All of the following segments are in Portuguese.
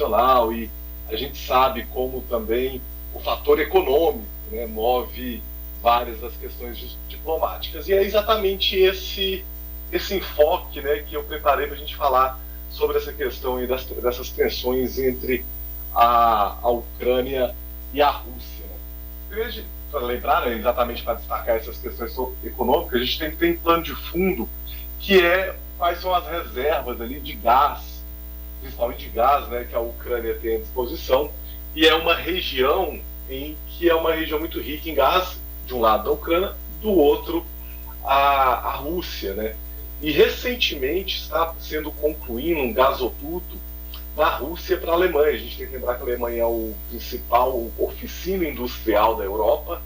internacional, e a gente sabe como também o fator econômico, né, move várias das questões diplomáticas. E é exatamente esse enfoque, né, que eu preparei para a gente falar sobre essa questão aí dessas tensões entre a Ucrânia e a Rússia. Né? Para lembrar, né, exatamente para destacar essas questões econômicas, a gente tem que ter um plano de fundo que é quais são as reservas ali de gás, principalmente de gás, né, que a Ucrânia tem à disposição, e é uma região em que é uma região muito rica em gás, de um lado da Ucrânia, do outro a Rússia, né? E recentemente está sendo concluído um gasoduto da Rússia para a Alemanha. A gente tem que lembrar que a Alemanha é o principal oficina industrial da Europa,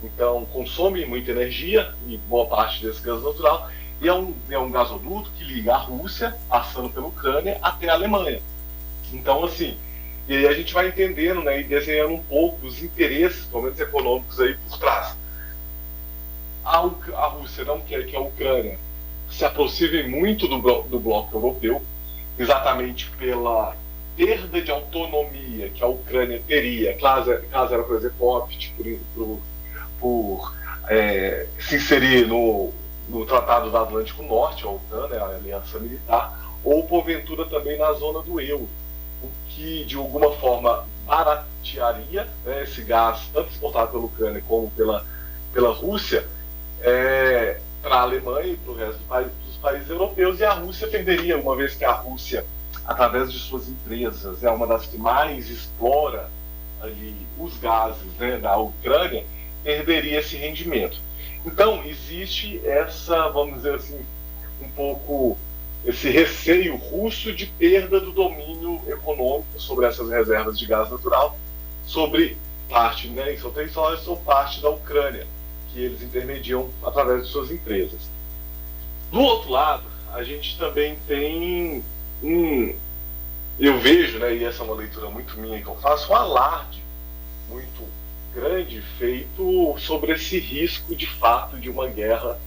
então consome muita energia e boa parte desse gás natural, e é um gasoduto que liga a Rússia, passando pela Ucrânia, até a Alemanha. Então, assim, e aí a gente vai entendendo, né, e desenhando um pouco os interesses, pelo menos econômicos, aí por trás. A Rússia não quer que a Ucrânia se aproxime muito do bloco europeu, exatamente pela perda de autonomia que a Ucrânia teria, caso ela, por exemplo, opte por se inserir no Tratado do Atlântico Norte, a OTAN, né, a Aliança Militar, ou porventura também na zona do euro, o que de alguma forma baratearia, né, esse gás, tanto exportado pela Ucrânia como pela Rússia, para a Alemanha e para o resto dos países europeus, e a Rússia perderia, uma vez que a Rússia, através de suas empresas, é uma das que mais explora ali os gases, né, da Ucrânia, perderia esse rendimento. Então, existe essa, vamos dizer assim, um pouco esse receio russo de perda do domínio econômico sobre essas reservas de gás natural, sobre parte, né, em seu território, sobre parte da Ucrânia, que eles intermediam através de suas empresas. Do outro lado, a gente também tem eu vejo, né, e essa é uma leitura muito minha que eu faço, um alarde muito grande feito sobre esse risco de fato de uma guerra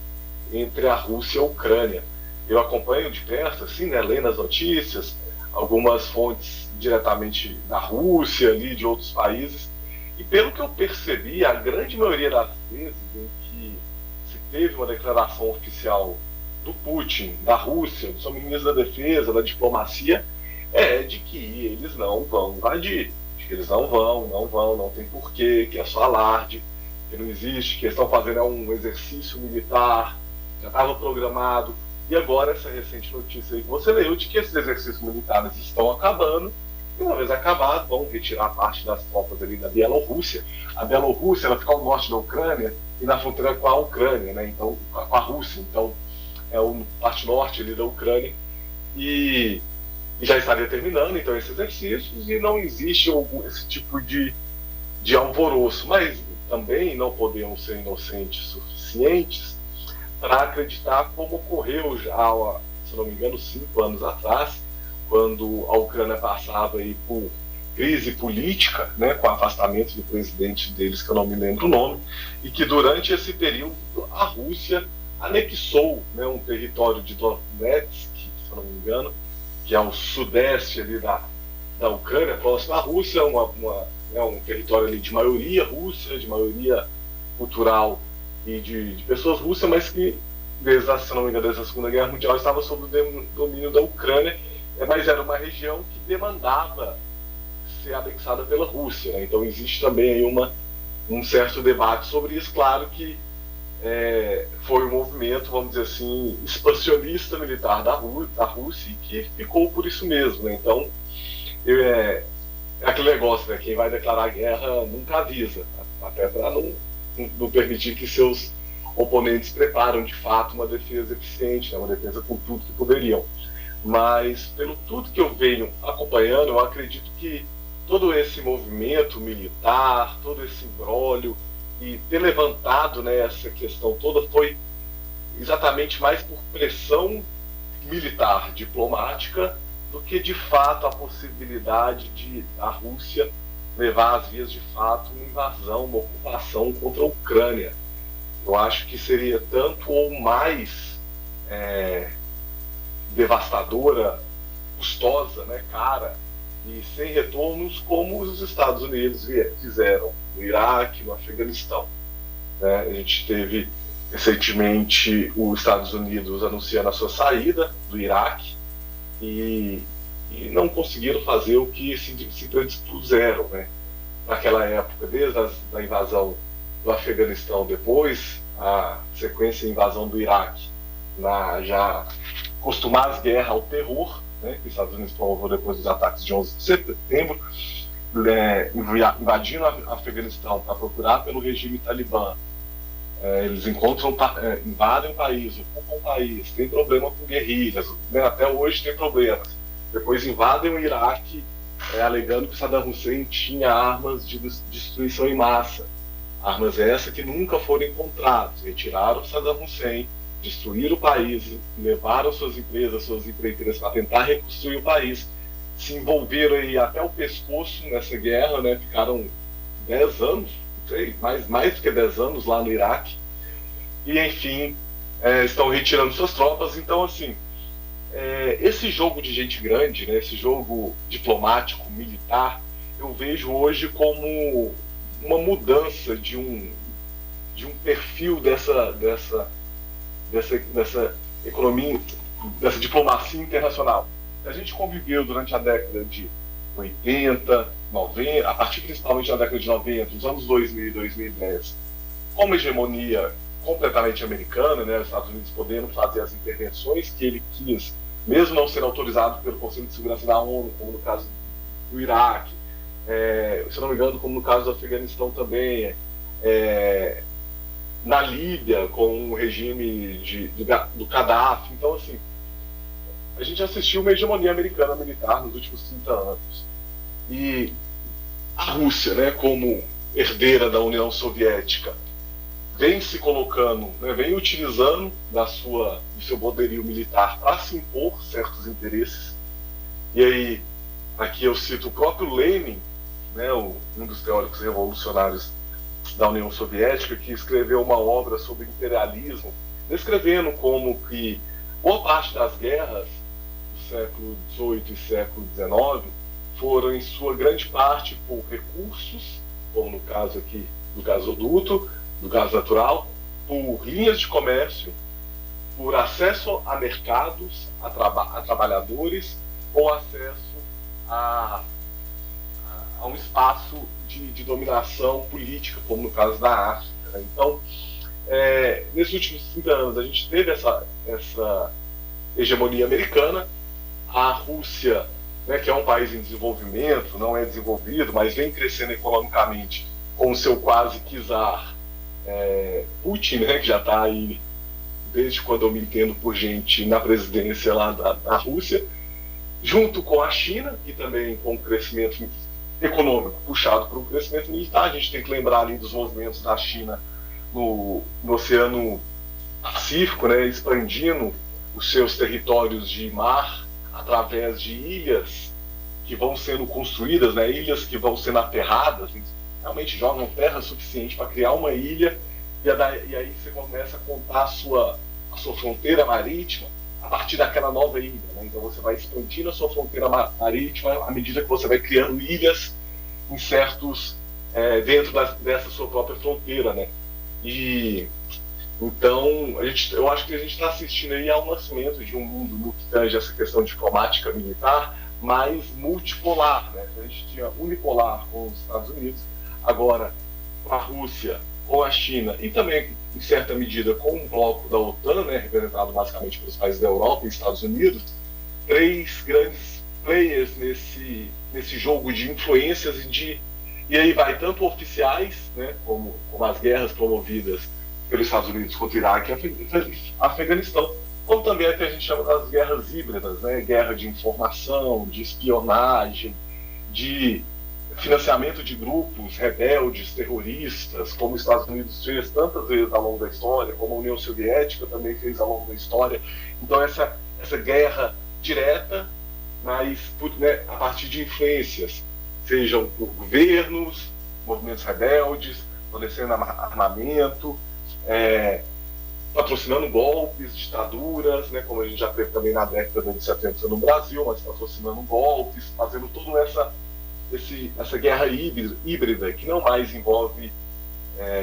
entre a Rússia e a Ucrânia. Eu acompanho de perto, assim, né, lendo as notícias, algumas fontes diretamente da Rússia, ali, de outros países, e pelo que eu percebi, a grande maioria das vezes em que se teve uma declaração oficial do Putin, da Rússia, do seu ministro da Defesa, da diplomacia, é de que eles não vão invadir, de que eles não não tem porquê, que é só alarde, que não existe, que eles estão fazendo um exercício militar, já estava programado, e agora essa recente notícia aí que você leu de que esses exercícios militares estão acabando, e uma vez acabado, vão retirar parte das tropas ali da Bielorrússia. A Bielorrússia, ela fica ao norte da Ucrânia e na fronteira com a Ucrânia, né? Então, com a Rússia, então é a parte norte ali da Ucrânia, e já estaria terminando então esses exercícios, e não existe esse tipo de alvoroço, mas também não podemos ser inocentes suficientes para acreditar como ocorreu já, se não me engano, 5 anos atrás, quando a Ucrânia passava aí por crise política, né, com o afastamento do presidente deles, que eu não me lembro o nome, e que durante esse período a Rússia anexou, né, um território de Donetsk, se eu não me engano, que é o sudeste ali da Ucrânia, próximo à Rússia, um território ali de maioria russa, de maioria cultural e de pessoas russas, mas que, se não me engano, desde a Segunda Guerra Mundial, estava sob o domínio da Ucrânia, mas era uma região que demandava ser anexada pela Rússia, né? Então existe também aí um certo debate sobre isso. Claro que foi um movimento, vamos dizer assim, expansionista militar da Rússia, que ficou por isso mesmo, né? Então é aquele negócio, né? Quem vai declarar guerra nunca avisa, até para não permitir que seus oponentes preparam de fato uma defesa eficiente, né? Uma defesa com tudo que poderiam. Mas pelo tudo que eu venho acompanhando, eu acredito que todo esse movimento militar, todo esse imbróglio, e ter levantado, né, essa questão toda foi exatamente mais por pressão militar, diplomática, do que de fato a possibilidade de a Rússia levar às vias de fato uma invasão, uma ocupação contra a Ucrânia. Eu acho que seria tanto ou mais devastadora, custosa, né, cara, e sem retornos, como os Estados Unidos fizeram no Iraque, no Afeganistão. Né? A gente teve recentemente os Estados Unidos anunciando a sua saída do Iraque e não conseguiram fazer o que se predispuseram, né? Naquela época, desde a invasão do Afeganistão, depois a sequência de invasão do Iraque, já costumar as guerras ao terror, né, que os Estados Unidos promoveu depois dos ataques de 11 de setembro, invadindo o Afeganistão para procurar pelo regime talibã. Eles invadem o país, ocupam o país, tem problema com guerrilhas, né, até hoje tem problemas. Depois invadem o Iraque, alegando que Saddam Hussein tinha armas de destruição em massa. Armas essas que nunca foram encontradas. Retiraram Saddam Hussein, destruíram o país, levaram suas empresas, suas empreiteiras para tentar reconstruir o país, se envolveram aí até o pescoço nessa guerra, né? Ficaram 10 anos, não sei, mais do que 10 anos lá no Iraque, e enfim, estão retirando suas tropas. Então, assim, esse jogo de gente grande, né? Esse jogo diplomático, militar, eu vejo hoje como uma mudança de um perfil dessa economia, dessa diplomacia internacional. A gente conviveu durante a década de 80, 90, a partir principalmente da década de 90, os anos 2000 e 2010, com uma hegemonia completamente americana, né, os Estados Unidos podendo fazer as intervenções que ele quis, mesmo não sendo autorizado pelo Conselho de Segurança da ONU, como no caso do Iraque, se não me engano, como no caso do Afeganistão também, na Líbia, com o regime do Gaddafi. Então, assim, a gente assistiu uma hegemonia americana militar nos últimos 30 anos. E a Rússia, né, como herdeira da União Soviética, vem se colocando, né, vem utilizando do seu poderio militar para se impor certos interesses. E aí, aqui eu cito o próprio Lenin, né, um dos teóricos revolucionários da União Soviética, que escreveu uma obra sobre imperialismo, descrevendo como que boa parte das guerras do século XVIII e século XIX foram, em sua grande parte, por recursos, como no caso aqui do gasoduto, do gás natural, por linhas de comércio, por acesso a mercados, a trabalhadores, ou acesso a um espaço de dominação política, como no caso da África. Né? Então, nesses últimos 30 anos, a gente teve essa hegemonia americana. A Rússia, né, que é um país em desenvolvimento, não é desenvolvido, mas vem crescendo economicamente com o seu quase czar Putin, né, que já está aí desde quando eu me entendo por gente na presidência lá da Rússia, junto com a China, que também com o crescimento econômico puxado por um crescimento militar. A gente tem que lembrar ali dos movimentos da China no Oceano Pacífico, né, expandindo os seus territórios de mar através de ilhas que vão sendo construídas, né, ilhas que vão sendo aterradas. Realmente jogam terra suficiente para criar uma ilha, e aí você começa a contar a sua fronteira marítima a partir daquela nova ilha. Né? Então você vai expandindo a sua fronteira marítima à medida que você vai criando ilhas em certos dentro dessa sua própria fronteira. Né? E então eu acho que a gente está assistindo aí ao nascimento de um mundo no que tange essa questão diplomática militar mais multipolar. Né? A gente tinha unipolar com os Estados Unidos, agora com a Rússia, com a China e também, em certa medida, com o bloco da OTAN, né, representado basicamente pelos países da Europa e Estados Unidos, 3 grandes players nesse jogo de influências e aí vai tanto oficiais, né, como as guerras promovidas pelos Estados Unidos contra o Iraque e Afeganistão, como também a que a gente chama das guerras híbridas, né, guerra de informação, de espionagem, de financiamento de grupos rebeldes, terroristas, como os Estados Unidos fez tantas vezes ao longo da história, como a União Soviética também fez ao longo da história. Então essa guerra direta, mas né, a partir de influências, sejam por governos, movimentos rebeldes, fornecendo armamento, patrocinando golpes, ditaduras, né, como a gente já teve também na década de 70 no Brasil, mas patrocinando golpes, fazendo toda essa guerra híbrida, que não mais envolve,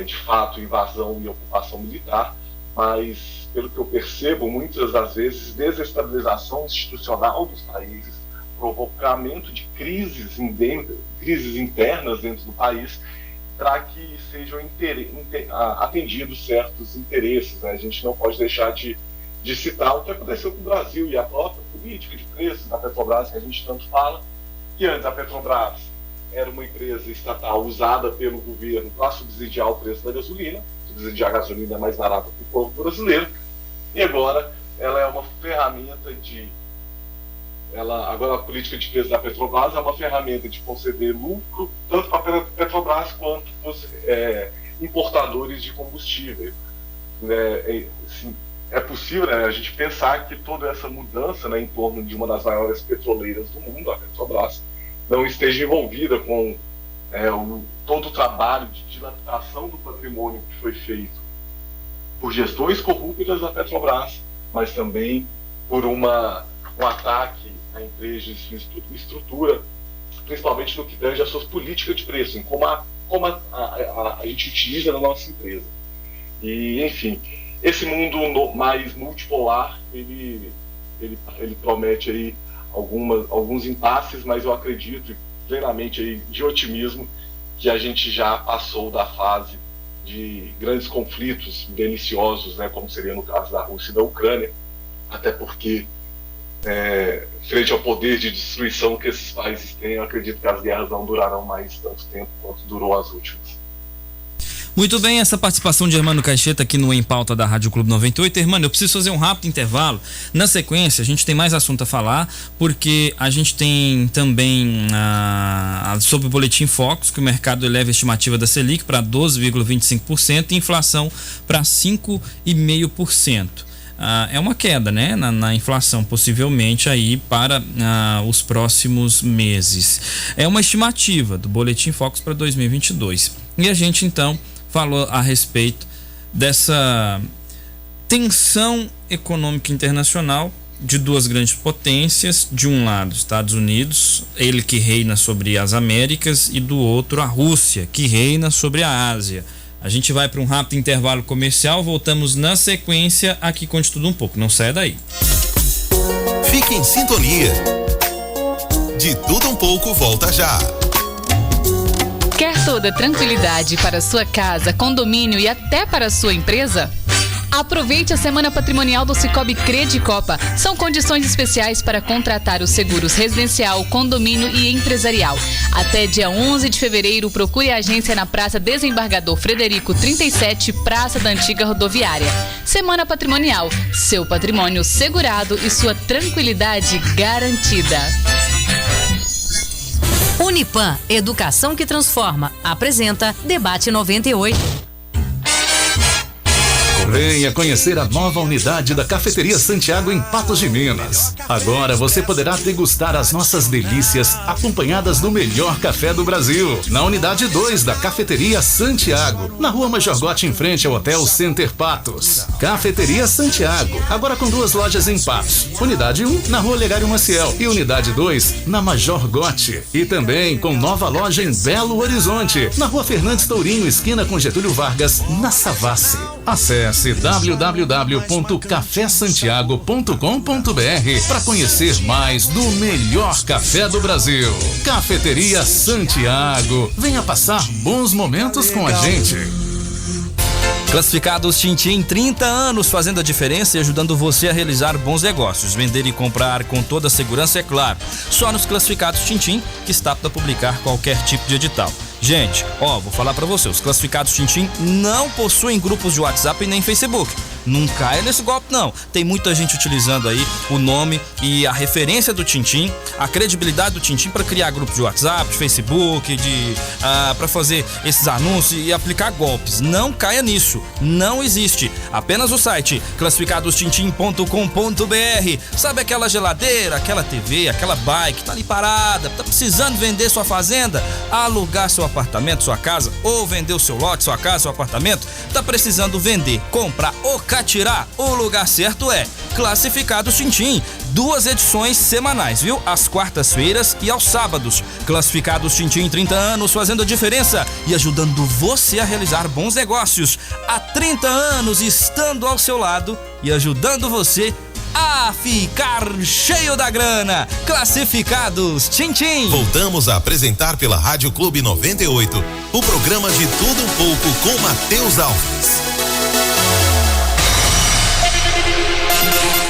de fato, invasão e ocupação militar, mas, pelo que eu percebo, muitas das vezes, desestabilização institucional dos países, provocamento de crises internas dentro do país, para que sejam atendidos certos interesses, né? A gente não pode deixar de citar o que aconteceu com o Brasil e a própria política de preços da Petrobras, que a gente tanto fala, que antes a Petrobras era uma empresa estatal usada pelo governo para subsidiar o preço da gasolina, subsidiar a gasolina mais barata para o povo brasileiro, e agora ela é uma ferramenta agora a política de preços da Petrobras é uma ferramenta de conceder lucro tanto para a Petrobras quanto para os importadores de combustível. É possível, né, a gente pensar que toda essa mudança, né, em torno de uma das maiores petroleiras do mundo, a Petrobras, não esteja envolvida com todo o trabalho de dilapidação do patrimônio que foi feito por gestões corruptas da Petrobras, mas também por um ataque a empresas de estrutura, principalmente no que tange às suas políticas de preço, em como a gente utiliza na nossa empresa. E, enfim, esse mundo mais multipolar, ele promete aí alguns impasses, mas eu acredito plenamente aí, de otimismo, que a gente já passou da fase de grandes conflitos beliciosos, né, como seria no caso da Rússia e da Ucrânia, até porque frente ao poder de destruição que esses países têm, eu acredito que as guerras não durarão mais tanto tempo quanto durou as últimas. Muito bem, essa participação de Hermano Caixeta aqui no Em Pauta da Rádio Clube 98. Hermano, eu preciso fazer um rápido intervalo. Na sequência, a gente tem mais assunto a falar, porque a gente tem também sobre o Boletim Focus, que o mercado eleva a estimativa da Selic para 12,25% e inflação para 5,5%. É uma queda, né, na inflação, possivelmente aí para os próximos meses. É uma estimativa do Boletim Focus para 2022. E a gente então falou a respeito dessa tensão econômica internacional de duas grandes potências, de um lado Estados Unidos, ele que reina sobre as Américas, e do outro a Rússia, que reina sobre a Ásia. A gente vai para um rápido intervalo comercial, voltamos na sequência aqui com De Tudo Um Pouco. Não saia daí. Fique em sintonia. De Tudo Um Pouco volta já. Quer toda tranquilidade para sua casa, condomínio e até para sua empresa? Aproveite a Semana Patrimonial do Sicoob Credicopa. São condições especiais para contratar os seguros residencial, condomínio e empresarial. Até dia 11 de fevereiro, procure a agência na Praça Desembargador Frederico 37, Praça da Antiga Rodoviária. Semana Patrimonial, seu patrimônio segurado e sua tranquilidade garantida. Unipan, educação que transforma, apresenta Debate 98. Venha conhecer a nova unidade da Cafeteria Santiago em Patos de Minas. Agora você poderá degustar as nossas delícias acompanhadas do melhor café do Brasil. Na unidade 2 da Cafeteria Santiago, na Rua Major Gotti, em frente ao Hotel Center Patos. Cafeteria Santiago, agora com 2 lojas em Patos. Unidade 1 na Rua Legário Maciel e unidade 2 na Major Gotti. E também com nova loja em Belo Horizonte, na Rua Fernandes Tourinho, esquina com Getúlio Vargas, na Savassi. Acesse www.cafesantiago.com.br para conhecer mais do melhor café do Brasil. Cafeteria Santiago. Venha passar bons momentos com a gente. Classificados Tintim, 30 anos fazendo a diferença e ajudando você a realizar bons negócios. Vender e comprar com toda a segurança, é claro. Só nos Classificados Tintim, que está apto a publicar qualquer tipo de edital. Gente, vou falar pra você, os Classificados Tintim não possuem grupos de WhatsApp e nem Facebook. Não caia nesse golpe não. Tem muita gente utilizando aí o nome e a referência do Tintim, a credibilidade do Tintim para criar grupos de WhatsApp, de Facebook, para fazer esses anúncios e aplicar golpes. Não caia nisso, não existe. Apenas o site classificadostintim.com.br. Sabe aquela geladeira, aquela TV, aquela bike, tá ali parada, tá precisando vender sua fazenda, alugar seu apartamento, sua casa, ou vender o seu lote, sua casa, seu apartamento, tá precisando vender, comprar ou catirar? O lugar certo é Classificados Tintim. 2 edições semanais, viu? Às quartas-feiras e aos sábados. Classificados Tintim, 30 anos fazendo a diferença e ajudando você a realizar bons negócios. Há 30 anos estando ao seu lado e ajudando você a ficar cheio da grana. Classificados Tintim. Voltamos a apresentar pela Rádio Clube 98 o programa de Tudo um Pouco com Matheus Alves.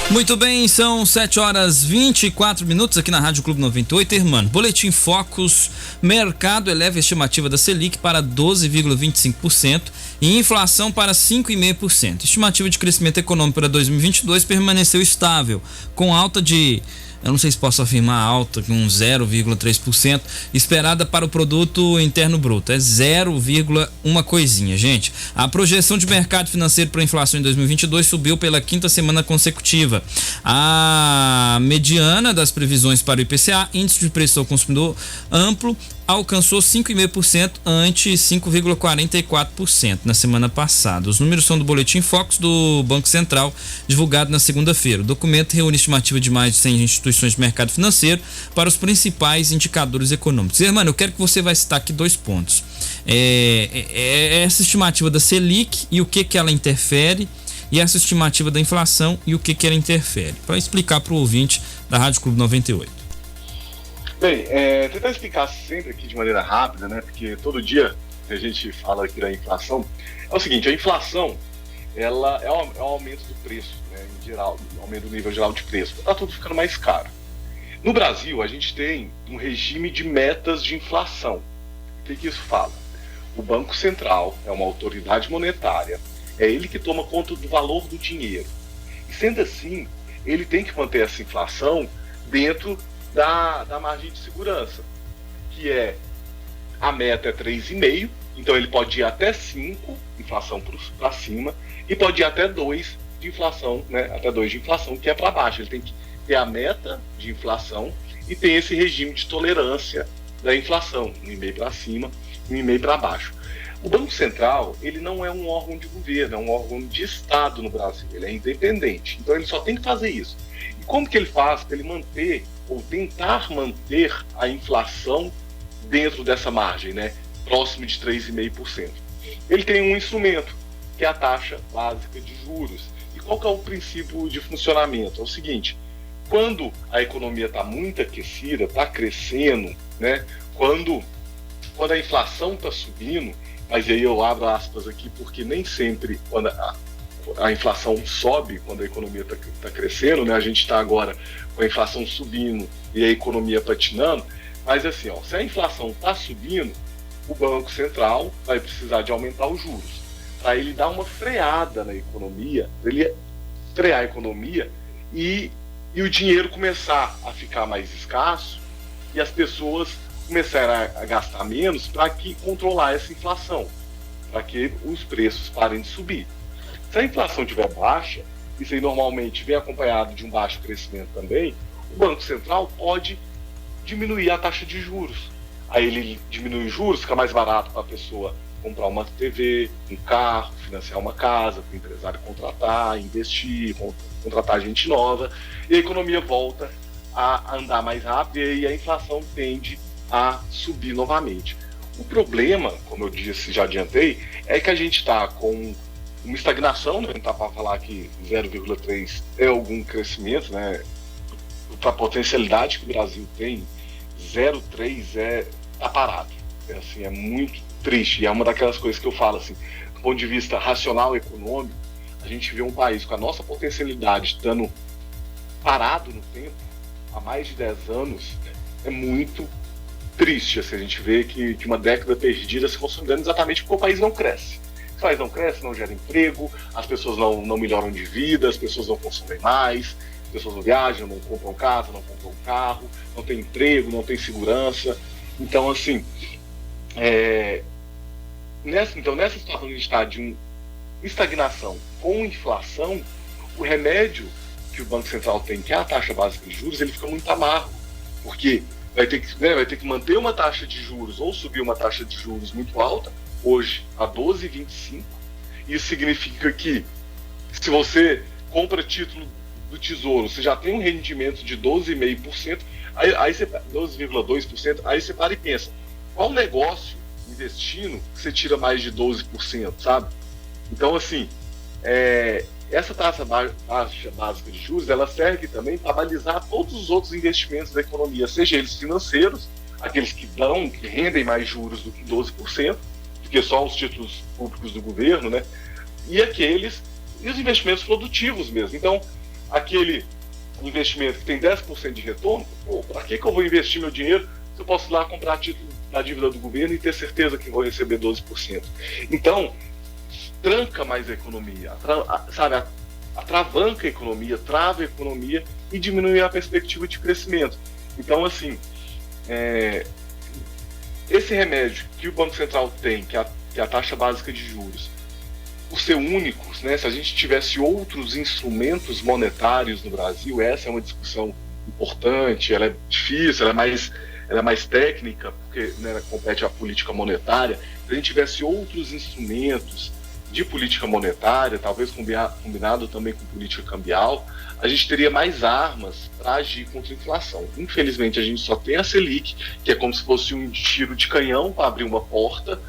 Muito bem, são 7h24 aqui na Rádio Clube 98. Irmão, Boletim Focus: mercado eleva a estimativa da Selic para 12,25% e inflação para 5,5%. Estimativa de crescimento econômico para 2022 permaneceu estável, com alta de, eu não sei se posso afirmar alta, com 0,3%, esperada para o produto interno bruto. É 0,1 coisinha, gente. A projeção de mercado financeiro para a inflação em 2022 subiu pela 5ª semana consecutiva. A mediana das previsões para o IPCA, índice de preço ao consumidor amplo, alcançou 5,5% ante 5,44% na semana passada. Os números são do Boletim Focus do Banco Central, divulgado na segunda-feira. O documento reúne estimativa de mais de 100 instituições de mercado financeiro para os principais indicadores econômicos. Irmão, eu quero que você vai citar aqui 2 pontos. Essa estimativa da Selic e o que ela interfere, e essa estimativa da inflação e o que ela interfere, para explicar para o ouvinte da Rádio Clube 98. Bem, tentar explicar sempre aqui de maneira rápida, né? Porque todo dia que a gente fala aqui da inflação, é o seguinte: a inflação, ela é o aumento do preço, né, em geral, o aumento do nível geral de preço. Está tudo ficando mais caro. No Brasil, a gente tem um regime de metas de inflação. O que isso fala? O Banco Central é uma autoridade monetária, é ele que toma conta do valor do dinheiro. E sendo assim, ele tem que manter essa inflação dentro da margem de segurança, que é, a meta é 3,5%, então ele pode ir até 5%, inflação para cima, e pode ir até 2% de inflação, né, até 2% de inflação, que é para baixo. Ele tem que ter a meta de inflação e tem esse regime de tolerância da inflação, 1,5% para cima, 1,5% para baixo. O Banco Central, ele não é um órgão de governo, é um órgão de Estado no Brasil, ele é independente, então ele só tem que fazer isso. E como que ele faz para ele manter, ou tentar manter, a inflação dentro dessa margem, né, próximo de 3,5%? Ele tem um instrumento, que é a taxa básica de juros. E qual que é o princípio de funcionamento? É o seguinte: quando a economia está muito aquecida, está crescendo, né, quando a inflação está subindo, mas aí eu abro aspas aqui, porque nem sempre quando a inflação sobe, quando a economia está crescendo, né? A gente está agora com a inflação subindo e a economia patinando, mas assim, se a inflação está subindo, o Banco Central vai precisar de aumentar os juros, para ele dar uma freada na economia, para ele frear a economia e o dinheiro começar a ficar mais escasso e as pessoas começarem a gastar menos, para controlar essa inflação, para que os preços parem de subir. Se a inflação estiver baixa, isso aí normalmente vem acompanhado de um baixo crescimento também, o Banco Central pode diminuir a taxa de juros. Aí ele diminui os juros, fica mais barato para a pessoa comprar uma TV, um carro, financiar uma casa, para o empresário contratar, investir, contratar gente nova, e a economia volta a andar mais rápido e a inflação tende a subir novamente. O problema, como eu disse, já adiantei, é que a gente está com uma estagnação, né? Não está para falar que 0,3 é algum crescimento, né? Para a potencialidade que o Brasil tem, 0,3 está parado. É muito triste, e é uma daquelas coisas que eu falo assim, do ponto de vista racional econômico, a gente vê um país com a nossa potencialidade estando parado no tempo, há mais de 10 anos, é muito triste. Assim, a gente vê que uma década perdida se consolidando exatamente porque o país não cresce. Se o país não cresce, não gera emprego, as pessoas não melhoram de vida, as pessoas não consomem mais, pessoas não viajam, não compram casa, não compram carro, não tem emprego, não tem segurança. Então, assim, nessa situação que a gente está de uma estagnação com inflação, o remédio que o Banco Central tem, que é a taxa básica de juros, ele fica muito amargo, porque vai ter que manter uma taxa de juros ou subir uma taxa de juros muito alta, hoje a 12,25. Isso significa que se você compra título do Tesouro, você já tem um rendimento de 12,5%, aí você 12,2%, aí você para e pensa, qual negócio investindo que você tira mais de 12%, sabe? Então, assim, essa taxa básica de juros, ela serve também para balizar todos os outros investimentos da economia, seja eles financeiros, aqueles que rendem mais juros do que 12%, porque só os títulos públicos do governo, né? E os investimentos produtivos mesmo. Então, aquele investimento que tem 10% de retorno, para que eu vou investir meu dinheiro se eu posso ir lá comprar título da dívida do governo e ter certeza que vou receber 12%? Então, tranca mais a economia, atravanca a economia, trava a economia e diminui a perspectiva de crescimento. Então, assim, esse remédio que o Banco Central tem, que é a taxa básica de juros, por ser únicos, né, se a gente tivesse outros instrumentos monetários no Brasil, essa é uma discussão importante, ela é difícil, ela é mais técnica, porque, né, compete à política monetária. Se a gente tivesse outros instrumentos de política monetária, talvez combinado também com política cambial, a gente teria mais armas para agir contra a inflação. Infelizmente, a gente só tem a Selic, que é como se fosse um tiro de canhão para abrir uma porta,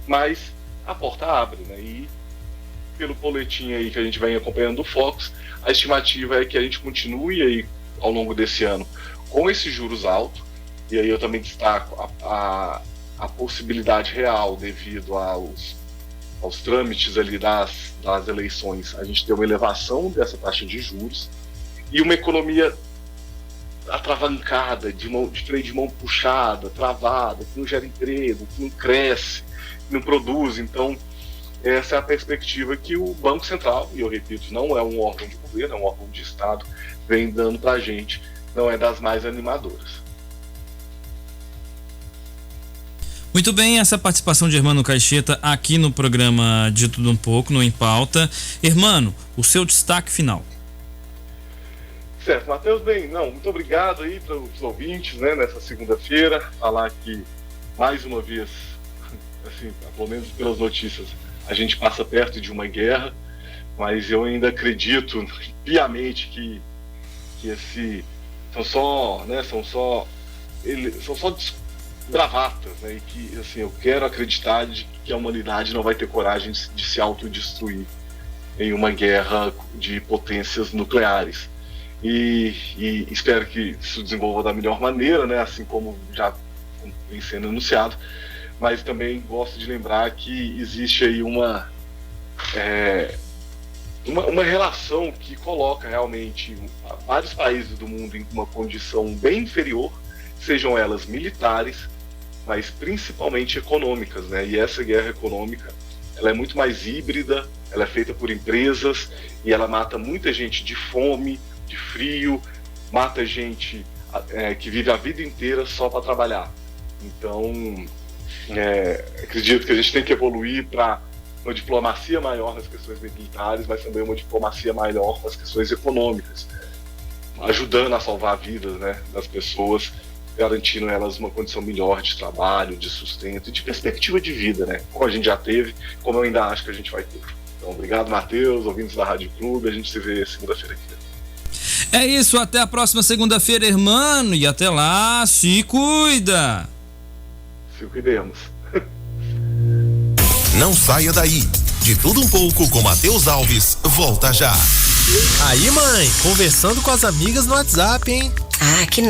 mas a porta abre, né? E pelo boletim aí que a gente vem acompanhando do Focus, a estimativa é que a gente continue aí ao longo desse ano com esses juros altos, e aí eu também destaco a possibilidade real devido aos trâmites ali das eleições, a gente ter uma elevação dessa taxa de juros e uma economia atravancada, de freio de mão puxada, travada, que não gera emprego, que não cresce, que não produz. Então, essa é a perspectiva que o Banco Central, e eu repito, não é um órgão de governo, é um órgão de Estado, vem dando para a gente, não é das mais animadoras. Muito bem, essa participação de Hermano Caixeta aqui no programa De Tudo Um Pouco, no Em Pauta. Hermano, o seu destaque final. Certo, Matheus, muito obrigado aí para os ouvintes, né, nessa segunda-feira, falar que mais uma vez, assim, pelo menos pelas notícias, a gente passa perto de uma guerra, mas eu ainda acredito piamente que são só bravatas, né? E que, assim, eu quero acreditar de que a humanidade não vai ter coragem de se autodestruir em uma guerra de potências nucleares. E espero que isso desenvolva da melhor maneira, né? Assim como já vem sendo anunciado. Mas também gosto de lembrar que existe aí uma relação que coloca realmente vários países do mundo em uma condição bem inferior, sejam elas militares, mas principalmente econômicas, né? E essa guerra econômica, ela é muito mais híbrida, ela é feita por empresas e ela mata muita gente de fome, de frio, mata gente que vive a vida inteira só para trabalhar. Então, acredito que a gente tem que evoluir para uma diplomacia maior nas questões militares, mas também uma diplomacia maior nas questões econômicas, ajudando a salvar vidas, né, das pessoas, garantindo elas uma condição melhor de trabalho, de sustento e de perspectiva de vida, né, como a gente já teve, como eu ainda acho que a gente vai ter. Então, obrigado, Matheus, ouvintes da Rádio Clube, a gente se vê segunda-feira aqui. É isso, até a próxima segunda-feira, Hermano, e até lá, se cuida! Se cuidemos. Não saia daí. De Tudo Um Pouco com Matheus Alves, volta já. Aí, mãe, conversando com as amigas no WhatsApp, hein? Ah, que nada.